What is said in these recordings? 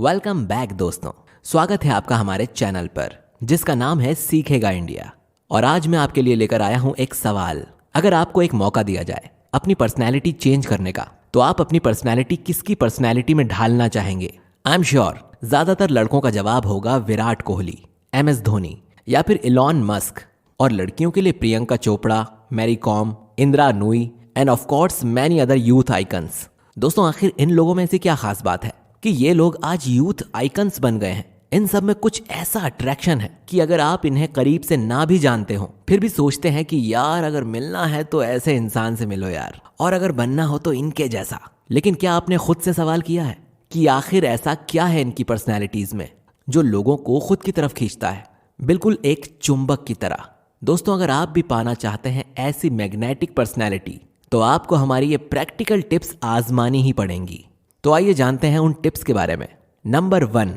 Welcome back दोस्तों। स्वागत है आपका हमारे चैनल पर जिसका नाम है सीखेगा इंडिया। और आज मैं आपके लिए लेकर आया हूं एक सवाल। अगर आपको एक मौका दिया जाए अपनी पर्सनैलिटी चेंज करने का, तो आप अपनी पर्सनैलिटी किसकी पर्सनैलिटी में ढालना चाहेंगे? आई एम श्योर ज्यादातर लड़कों का जवाब होगा विराट कोहली, MS धोनी या फिर इलॉन मस्क। और लड़कियों के लिए Priyanka Chopra, Mary Kom, Indira Nooyi and of course many other youth icons. दोस्तों, आखिर इन लोगों में से क्या खास बात है कि ये लोग आज यूथ आइकन्स बन गए हैं? इन सब में कुछ ऐसा अट्रैक्शन है कि अगर आप इन्हें करीब से ना भी जानते हो फिर भी सोचते हैं कि यार अगर मिलना है तो ऐसे इंसान से मिलो यार, और अगर बनना हो तो इनके जैसा। लेकिन क्या आपने खुद से सवाल किया है कि आखिर ऐसा क्या है इनकी पर्सनैलिटीज में जो लोगों को खुद की तरफ खींचता है, बिल्कुल एक चुंबक की तरह? दोस्तों, अगर आप भी पाना चाहते हैं ऐसी मैग्नेटिक पर्सनैलिटी तो आपको हमारी ये प्रैक्टिकल टिप्स आजमानी ही पड़ेंगी। तो आइए जानते हैं उन टिप्स के बारे में। Number 1,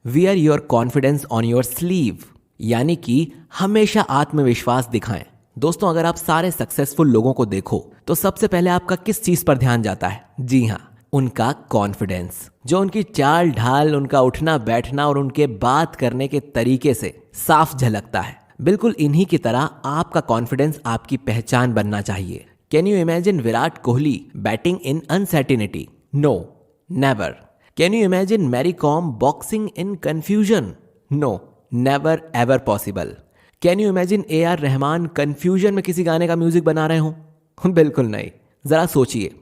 wear your confidence on your sleeve, यानी कि हमेशा आत्मविश्वास दिखाएं। दोस्तों, अगर आप सारे सक्सेसफुल लोगों को देखो तो सबसे पहले आपका किस चीज पर ध्यान जाता है? जी हाँ, उनका कॉन्फिडेंस। जो उनकी चाल ढाल, उनका उठना बैठना और उनके बात करने के तरीके से साफ झलकता है। बिल्कुल इन्हीं की तरह आपका कॉन्फिडेंस आपकी पहचान बनना चाहिए। Can you imagine Virat Kohli batting in uncertainty? No, never. Can you imagine Mary Kom boxing in confusion? No, never ever possible. Can you imagine AR Rahman confusion में किसी गाने का म्यूजिक बना रहे हो? बिल्कुल नहीं। जरा सोचिए,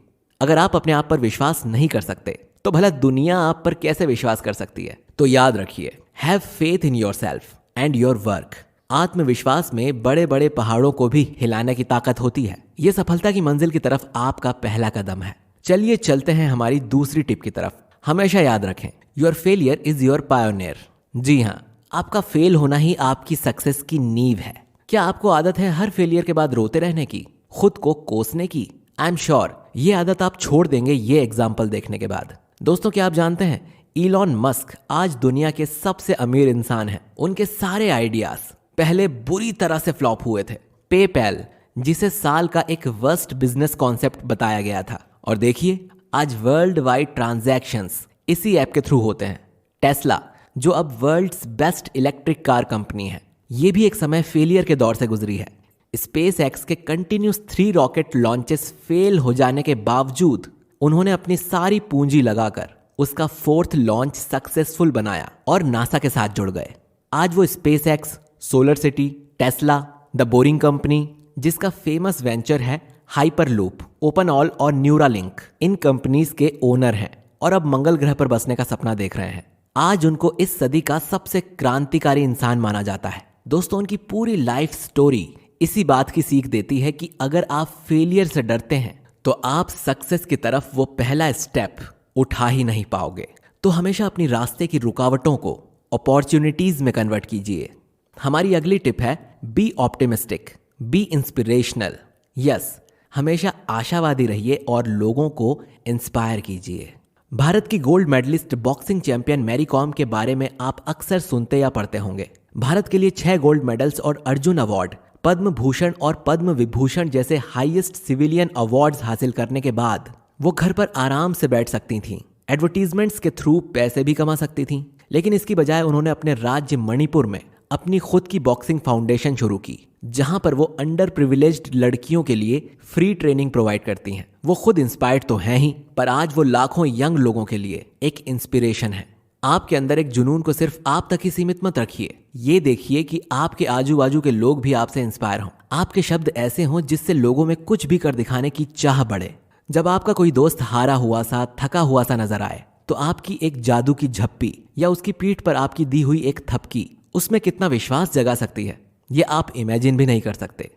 अगर आप अपने आप पर विश्वास नहीं कर सकते तो भला दुनिया आप पर कैसे विश्वास कर सकती है? तो याद रखिए, have faith in your self and your work. आत्मविश्वास में बड़े बड़े पहाड़ों को भी हिलाने की ताकत होती है। यह सफलता की मंजिल की तरफ आपका पहला कदम है। चलिए चलते हैं हमारी दूसरी टिप की तरफ। हमेशा याद रखें, your failure is your pioneer. जी हाँ, आपका फेल होना ही आपकी सक्सेस की नींव है। क्या आपको आदत है हर फेलियर के बाद रोते रहने की, खुद को कोसने की? आई एम श्योर ये आदत आप छोड़ देंगे ये एग्जाम्पल देखने के बाद। दोस्तों, क्या आप जानते हैं इलॉन मस्क आज दुनिया के सबसे अमीर इंसान हैं। उनके सारे आइडियाज पहले बुरी तरह से फ्लॉप हुए थे। पेपैल, जिसे साल का एक वर्स्ट बिजनेस कॉन्सेप्ट बताया गया था, और देखिए आज वर्ल्ड वाइड ट्रांजैक्शंस इसी ऐप के थ्रू होते हैं। टेस्ला, जो अब world's best electric car company है, ये भी एक समय फेलियर के दौर से गुजरी है। स्पेस एक्स के कंटिन्यूस 3 रॉकेट लॉन्चेस फेल हो जाने के बावजूद उन्होंने अपनी सारी पूंजी लगाकर उसका 4th लॉन्च सक्सेसफुल बनाया और नासा के साथ जुड़ गए। आज वो space x, solar city, Tesla, the boring company, जिसका फेमस वेंचर है हाइपरलूप, ओपनऑल और न्यूरालिंक, इन कंपनीज के ओनर हैं और अब मंगल ग्रह पर बसने का सपना देख रहे हैं। आज उनको इस सदी का सबसे क्रांतिकारी इंसान माना जाता है। दोस्तों, उनकी पूरी लाइफ स्टोरी इसी बात की सीख देती है कि अगर आप फेलियर से डरते हैं तो आप सक्सेस की तरफ वो पहला स्टेप उठा ही नहीं पाओगे। तो हमेशा अपनी रास्ते की रुकावटों को अपॉर्चुनिटीज में कन्वर्ट कीजिए। हमारी अगली टिप है be optimistic, be inspirational. Yes, हमेशा आशावादी रहिए और लोगों को इंस्पायर कीजिए। भारत की gold medallist boxing champion Mary Kom के बारे में आप अक्सर सुनते या पढ़ते होंगे। भारत के लिए 6 गोल्ड मेडल्स और अर्जुन अवार्ड, पद्म भूषण और पद्म विभूषण जैसे हाईएस्ट सिविलियन अवार्ड्स हासिल करने के बाद वो घर पर आराम से बैठ सकती थीं, एडवर्टीजमेंट्स के थ्रू पैसे भी कमा सकती थीं। लेकिन इसकी बजाय उन्होंने अपने राज्य मणिपुर में अपनी खुद की बॉक्सिंग फाउंडेशन शुरू की, जहां पर वो अंडर प्रिविलेज्ड लड़कियों के लिए फ्री ट्रेनिंग प्रोवाइड करती हैं। वो खुद इंस्पायर्ड तो हैं ही, पर आज वो लाखों यंग लोगों के लिए एक इंस्पिरेशन है। आपके अंदर एक जुनून को सिर्फ आप तक ही सीमित मत रखिए। ये देखिए कि आपके आजू बाजू के लोग भी आपसे इंस्पायर हों। आपके शब्द ऐसे हों जिससे लोगों में कुछ भी कर दिखाने की चाह बढ़े। जब आपका कोई दोस्त हारा हुआ सा, थका हुआ सा नजर आए तो आपकी एक जादू की झप्पी या उसकी पीठ पर आपकी दी हुई एक थपकी उसमें कितना विश्वास जगा सकती है, ये आप इमेजिन भी नहीं कर सकते।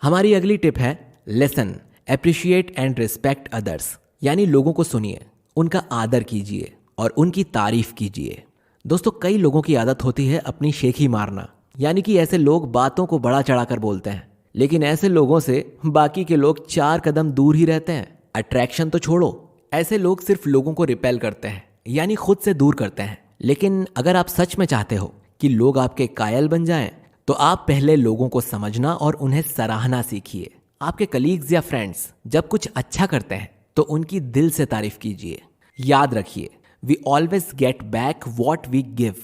हमारी अगली टिप है listen, appreciate and respect others, यानी लोगों को सुनिए, उनका आदर कीजिए और उनकी तारीफ कीजिए। दोस्तों, कई लोगों की आदत होती है अपनी शेखी मारना, यानी कि ऐसे लोग बातों को बड़ा चढ़ाकर बोलते हैं। लेकिन ऐसे लोगों से बाकी के लोग 4 कदम दूर ही रहते हैं। अट्रैक्शन तो छोड़ो, ऐसे लोग सिर्फ लोगों को रिपेल करते हैं, यानी खुद से दूर करते हैं। लेकिन अगर आप सच में चाहते हो कि लोग आपके कायल बन जाएं, तो आप पहले लोगों को समझना और उन्हें सराहना सीखिए। आपके कलीग्स या फ्रेंड्स जब कुछ अच्छा करते हैं तो उनकी दिल से तारीफ कीजिए। याद रखिए, we always get back what we give.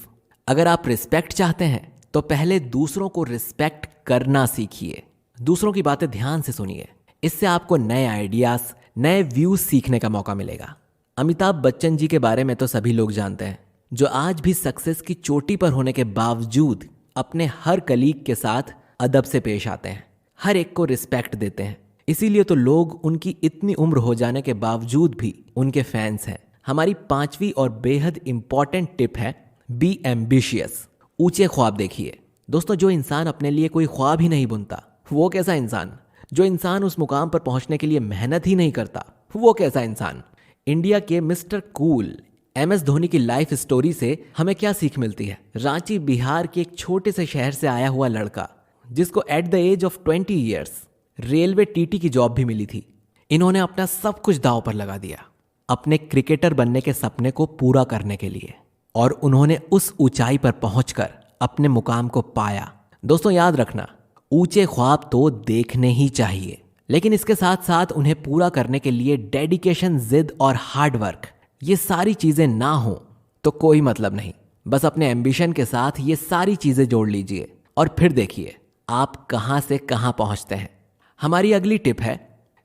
अगर आप रिस्पेक्ट चाहते हैं तो पहले दूसरों को रिस्पेक्ट करना सीखिए। दूसरों की बातें ध्यान से सुनिए, इससे आपको नए आइडियाज, नए व्यूज सीखने का मौका मिलेगा। अमिताभ बच्चन जी के बारे में तो सभी लोग जानते हैं, जो आज भी सक्सेस की चोटी पर होने के बावजूद अपने हर कलीग के साथ अदब से पेश आते हैं, हर एक को रिस्पेक्ट देते हैं। इसीलिए तो लोग उनकी इतनी उम्र हो जाने के बावजूद भी उनके फैंस हैं। हमारी 5वीं और बेहद इंपॉर्टेंट टिप है बी एम्बिशियस। ऊंचे ख्वाब देखिए। दोस्तों, जो इंसान अपने लिए कोई ख्वाब ही नहीं बुनता, वो कैसा इंसान? जो इंसान उस मुकाम पर पहुंचने के लिए मेहनत ही नहीं करता, वो कैसा इंसान? इंडिया के मिस्टर कूल MS धोनी की लाइफ स्टोरी से हमें क्या सीख मिलती है? रांची बिहार के एक छोटे से शहर से आया हुआ लड़का, जिसको at the age of 20 years railway TT की जॉब भी मिली थी। इन्होंने अपना सब कुछ दांव पर लगा दिया अपने क्रिकेटर बनने के सपने को पूरा करने के लिए, और उन्होंने उस ऊंचाई पर पहुंचकर अपने मुकाम को पाया। दोस्तों, याद रखना, ऊंचे ख्वाब तो देखने ही चाहिए, लेकिन इसके साथ साथ उन्हें पूरा करने के लिए डेडिकेशन, जिद और हार्ड वर्क, ये सारी चीजें ना हो तो कोई मतलब नहीं। बस अपने एम्बिशन के साथ ये सारी चीजें जोड़ लीजिए और फिर देखिए आप कहां से कहां पहुंचते हैं। हमारी अगली टिप है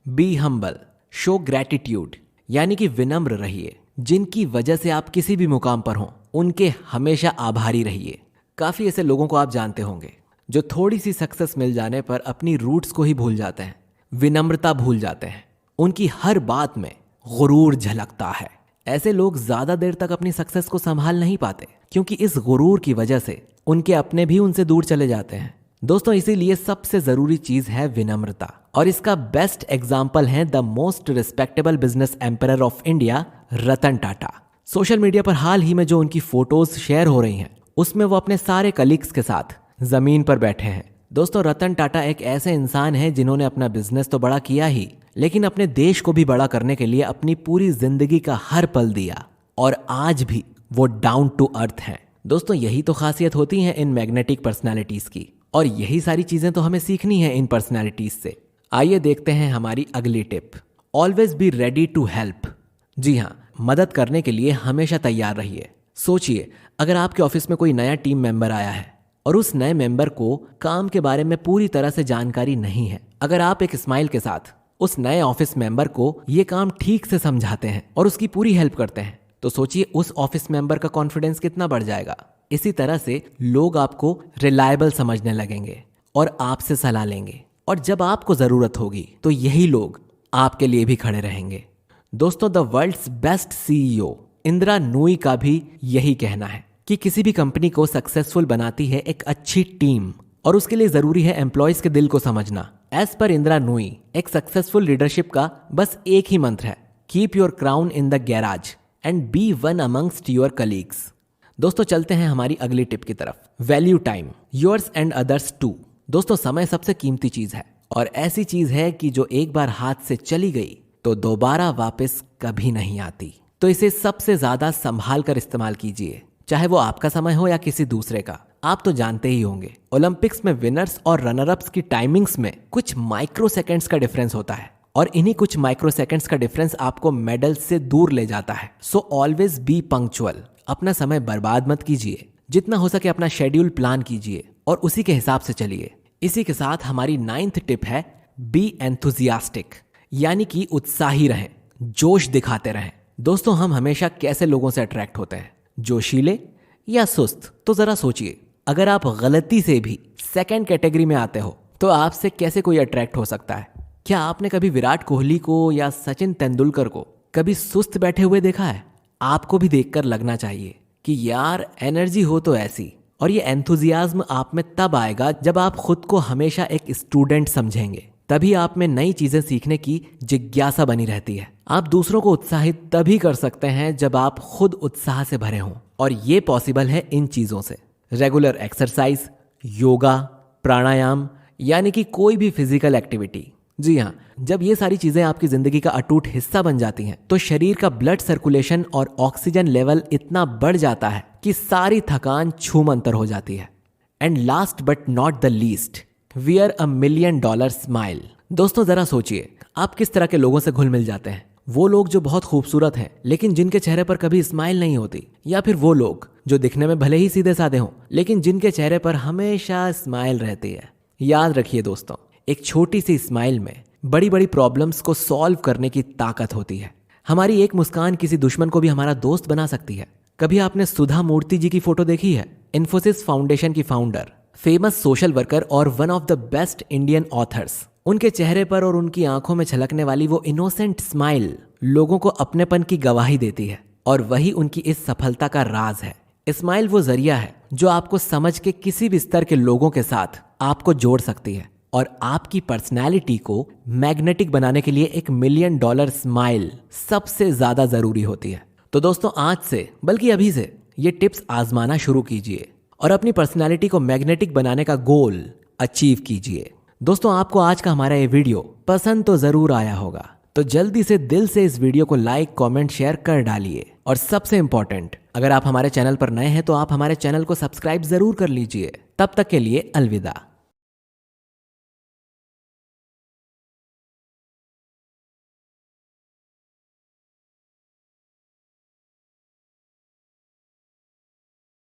बी हम्बल, शो ग्रैटिट्यूड, यानी कि विनम्र रहिए। जिनकी वजह से आप किसी भी मुकाम पर हों, उनके हमेशा आभारी रहिए। काफी ऐसे लोगों को आप जानते होंगे जो थोड़ी सी सक्सेस मिल जाने पर अपनी रूट्स को ही भूल जाते हैं, विनम्रता भूल जाते हैं। उनकी हर बात में गुरूर झलकता है। ऐसे लोग ज्यादा देर तक अपनी सक्सेस को संभाल नहीं पाते, क्योंकि इस गुरूर की वजह से उनके अपने भी उनसे दूर चले जाते हैं। दोस्तों, इसीलिए सबसे जरूरी चीज है विनम्रता, और इसका बेस्ट एग्जाम्पल है the most respectable business emperor of India, Ratan Tata. Social media पर हाल ही में जो उनकी फोटोज शेयर हो रही हैं, उसमें वो अपने सारे कलीग्स के साथ जमीन पर बैठे हैं। दोस्तों, रतन टाटा एक ऐसे इंसान हैं जिन्होंने अपना बिजनेस तो बड़ा किया ही, लेकिन अपने देश को भी बड़ा करने के लिए अपनी पूरी जिंदगी का हर पल दिया, और आज भी वो डाउन टू अर्थ हैं। दोस्तों, यही तो खासियत होती है इन मैग्नेटिक पर्सनालिटीज की, और यही सारी चीजें तो हमें सीखनी है इन पर्सनालिटीज से। आइए देखते हैं हमारी अगली tip, always be ready to help. जी हाँ, मदद करने के लिए हमेशा तैयार रहिए। सोचिए, अगर आपके ऑफिस में कोई नया टीम मेंबर आया है और उस नए मेंबर को काम के बारे में पूरी तरह से जानकारी नहीं है, अगर आप एक स्माइल के साथ उस नए ऑफिस मेंबर को ये काम ठीक से समझाते हैं और उसकी पूरी हेल्प करते हैं, तो सोचिए उस ऑफिस मेंबर का कॉन्फिडेंस कितना बढ़ जाएगा। इसी तरह से लोग आपको रिलायबल समझने लगेंगे और आपसे सलाह लेंगे, और जब आपको जरूरत होगी तो यही लोग आपके लिए भी खड़े रहेंगे। दोस्तों, the world's best CEO Indira Nooyi का भी यही कहना है कि किसी भी कंपनी को सक्सेसफुल बनाती है एक अच्छी टीम, और उसके लिए जरूरी है एम्प्लॉयज के दिल को समझना। एज पर इंदिरा नूई, एक सक्सेसफुल लीडरशिप का बस एक ही मंत्र है, keep your crown in the garage and be one amongst your colleagues. दोस्तों, चलते हैं हमारी अगली टिप की तरफ, value time, yours and others too. दोस्तों, समय सबसे कीमती चीज है, और ऐसी चीज है कि जो एक बार हाथ से चली गई तो दोबारा वापस कभी नहीं आती। तो इसे सबसे ज्यादा संभाल कर इस्तेमाल कीजिए, चाहे वो आपका समय हो या किसी दूसरे का। आप तो जानते ही होंगे, ओलंपिक्स में विनर्स और रनर अप्स की टाइमिंग्स में कुछ माइक्रो सेकेंड्स का डिफरेंस होता है, और इन्हीं कुछ माइक्रो सेकेंड्स का डिफरेंस आपको मेडल से दूर ले जाता है। So always be punctual. अपना समय बर्बाद मत कीजिए, जितना हो सके अपना शेड्यूल प्लान कीजिए और उसी के हिसाब से चलिए। इसी के साथ हमारी 9th टिप है बी एंथुजियास्टिक, यानी कि उत्साही रहें, जोश दिखाते रहें। दोस्तों, हम हमेशा कैसे लोगों से अट्रैक्ट होते हैं, जोशीले या सुस्त? तो जरा सोचिए, अगर आप गलती से भी सेकंड कैटेगरी में आते हो तो आपसे कैसे कोई अट्रैक्ट हो सकता है? क्या आपने कभी विराट कोहली को या सचिन तेंदुलकर को कभी सुस्त बैठे हुए देखा है? आपको भी देखकर लगना चाहिए कि यार एनर्जी हो तो ऐसी। और ये एंथुजियाज्म आप में तब आएगा जब आप खुद को हमेशा एक स्टूडेंट समझेंगे, तभी आप में नई चीजें सीखने की जिज्ञासा बनी रहती है। आप दूसरों को उत्साहित तभी कर सकते हैं जब आप खुद उत्साह से भरे हों, और ये पॉसिबल है इन चीजों से। रेगुलर एक्सरसाइज, योगा, प्राणायाम, यानी कि कोई भी फिजिकल एक्टिविटी। जी हाँ, जब ये सारी चीजें आपकी जिंदगी का अटूट हिस्सा बन जाती हैं तो शरीर का ब्लड सर्कुलेशन और ऑक्सीजन लेवल इतना बढ़ जाता है कि सारी थकान छूमंतर हो जाती है। And last but not the least, wear $1 million smile. दोस्तों, जरा सोचिए, आप किस तरह के लोगों से घुल मिल जाते हैं? वो लोग जो बहुत खूबसूरत हैं लेकिन जिनके चेहरे पर कभी स्माइल नहीं होती, या फिर वो लोग जो दिखने में भले ही सीधे साधे हों लेकिन जिनके चेहरे पर हमेशा स्माइल रहती है। याद रखिए दोस्तों, एक छोटी सी स्माइल में बड़ी बड़ी प्रॉब्लम्स को सॉल्व करने की ताकत होती है। हमारी एक मुस्कान किसी दुश्मन को भी हमारा दोस्त बना सकती है। कभी आपने सुधा मूर्ति जी की फोटो देखी है? इन्फोसिस फाउंडेशन की फाउंडर, फेमस सोशल वर्कर और one of the best Indian authors. उनके चेहरे पर और उनकी आंखों में छलकने वाली वो इनोसेंट स्माइल लोगों को अपनेपन की गवाही देती है, और वही उनकी इस सफलता का राज है। स्माइल वो जरिया है जो आपको समझ के किसी भी स्तर के लोगों के साथ आपको जोड़ सकती है, और आपकी पर्सनैलिटी को मैग्नेटिक बनाने के लिए एक $1 मिलियन स्माइल सबसे ज्यादा जरूरी होती है। तो दोस्तों, आज से बल्कि अभी से ये टिप्स आजमाना शुरू कीजिए और अपनी पर्सनैलिटी को मैग्नेटिक बनाने का गोल अचीव कीजिए। दोस्तों, आपको आज का हमारा ये वीडियो पसंद तो जरूर आया होगा, तो जल्दी से दिल से इस वीडियो को लाइक, कमेंट, शेयर कर डालिए। और सबसे इंपॉर्टेंट, अगर आप हमारे चैनल पर नए हैं तो आप हमारे चैनल को सब्सक्राइब जरूर कर लीजिए। तब तक के लिए अलविदा।